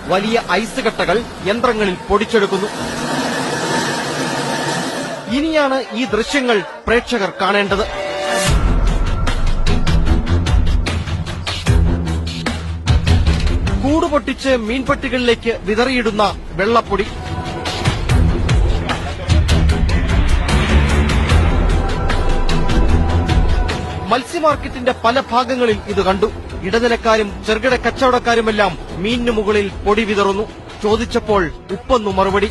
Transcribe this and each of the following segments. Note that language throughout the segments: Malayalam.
വലിയ ഐസ് കട്ടകൾ യന്ത്രങ്ങളിൽ പൊടിച്ചെടുക്കുന്നു. ഇനിയാണ് ഈ ദൃശ്യങ്ങൾ പ്രേക്ഷകർ കാണേണ്ടത്. കൂടുപൊട്ടിച്ച് മീൻപെട്ടികളിലേക്ക് വിതറിയിടുന്ന വെള്ളപ്പൊടി. മത്സ്യമാർക്കറ്റിന്റെ പല ഭാഗങ്ങളിൽ ഇത് കണ്ടു. ഇടനിലക്കാരും ചെറുകിട കച്ചവടക്കാരുമെല്ലാം മീനിനു മുകളിൽ പൊടി വിതറുന്നു. ചോദിച്ചപ്പോൾ ഉപ്പെന്നു മറുപടി.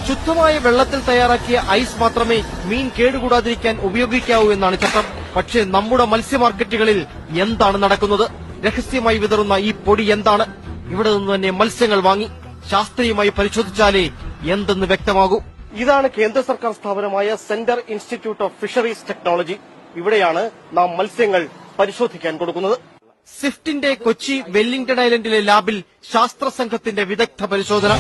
ശുദ്ധമായ വെള്ളത്തിൽ തയ്യാറാക്കിയ ഐസ് മാത്രമേ മീൻ കേടുകൂടാതിരിക്കാൻ ഉപയോഗിക്കാവൂ എന്നാണ് ചട്ടം. പക്ഷേ നമ്മുടെ മത്സ്യമാർക്കറ്റുകളിൽ എന്താണ് നടക്കുന്നത്? രഹസ്യമായി വിതറുന്ന ഈ പൊടി എന്താണ്? ഇവിടെ നിന്ന് തന്നെ മത്സ്യങ്ങൾ വാങ്ങി ശാസ്ത്രീയമായി പരിശോധിച്ചാലേ എന്തെന്ന് വ്യക്തമാകൂ. ഇതാണ് കേന്ദ്ര സർക്കാർ സ്ഥാപനമായ centre institute of fisheries technology. ഇവിടെയാണ് നാം മത്സ്യങ്ങൾ പരിശോധിക്കാൻ കൊടുക്കുന്നത്. സ്വിഫ്റ്റിന്റെ കൊച്ചി വെല്ലിംഗ്ടൺ ഐലൻഡിലെ ലാബിൽ ശാസ്ത്ര സംഘത്തിന്റെ വിദഗ്ധ പരിശോധന.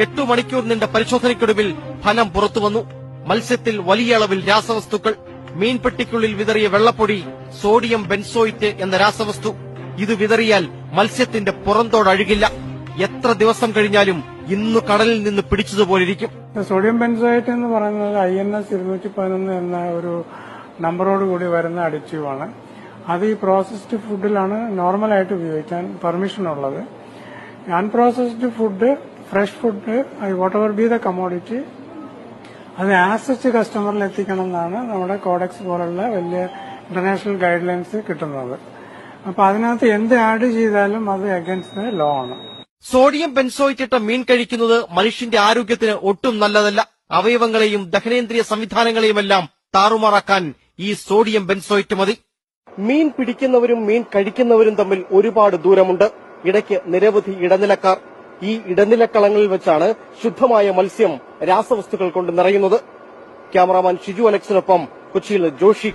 എട്ടു മണിക്കൂർ നീണ്ട പരിശോധനയ്ക്കൊടുവിൽ ഫലം പുറത്തുവന്നു. മത്സ്യത്തിൽ വലിയ അളവിൽ രാസവസ്തുക്കൾ. മീൻപെട്ടിക്കുള്ളിൽ വിതറിയ വെള്ളപ്പൊടി സോഡിയം ബെൻസോയിറ്റ് എന്ന രാസവസ്തു. ഇത് വിതറിയാൽ മത്സ്യത്തിന്റെ പുറന്തോടഴുകില്ല. എത്ര ദിവസം കഴിഞ്ഞാലും ഇന്നു കടലിൽ നിന്ന് പിടിച്ചതുപോലിരിക്കും. സോഡിയം ബെൻസോയേറ്റ് എന്ന് പറയുന്നത് INS 211 എന്ന ഒരു നമ്പറോട് കൂടി വരുന്ന അഡിറ്റീവാണ്. അത് ഈ പ്രോസസ്ഡ് ഫുഡിലാണ് നോർമലായിട്ട് ഉപയോഗിക്കാൻ പെർമിഷൻ ഉള്ളത്. Unprocessed food, fresh food, what ever B the commodity, അത് ആസച്ച് കസ്റ്റമറിൽ എത്തിക്കണം എന്നാണ് നമ്മുടെ കോഡെക്സ് പോലുള്ള വലിയ ഇന്റർനാഷണൽ ഗൈഡ് ലൈൻസ് കിട്ടുന്നത്. അപ്പൊ അതിനകത്ത് എന്ത് ആഡ് ചെയ്താലും അത് അഗൈൻസ്റ്റ് ദ ലോ ആണ്. സോഡിയം ബെൻസോയിറ്റ് ഇട്ട മീൻ കഴിക്കുന്നത് മനുഷ്യന്റെ ആരോഗ്യത്തിന് ഒട്ടും നല്ലതല്ല. അവയവങ്ങളെയും ദഹനേന്ദ്രിയ സംവിധാനങ്ങളെയുമെല്ലാം താറുമാറാക്കാൻ ഈ സോഡിയം ബെൻസോയിറ്റ് മതി. മീൻ പിടിക്കുന്നവരും മീൻ കഴിക്കുന്നവരും തമ്മിൽ ഒരുപാട് ദൂരമുണ്ട്. ഇടയ്ക്ക് നിരവധി ഇടനിലക്കാർ. ഈ ഇടനിലക്കളങ്ങളിൽ വെച്ചാണ് ശുദ്ധമായ മത്സ്യം രാസവസ്തുക്കൾ കൊണ്ട് നിറയുന്നത്. ക്യാമറാമാൻ ഷിജു അലക്സിനൊപ്പം കൊച്ചിയിൽ ജോഷി.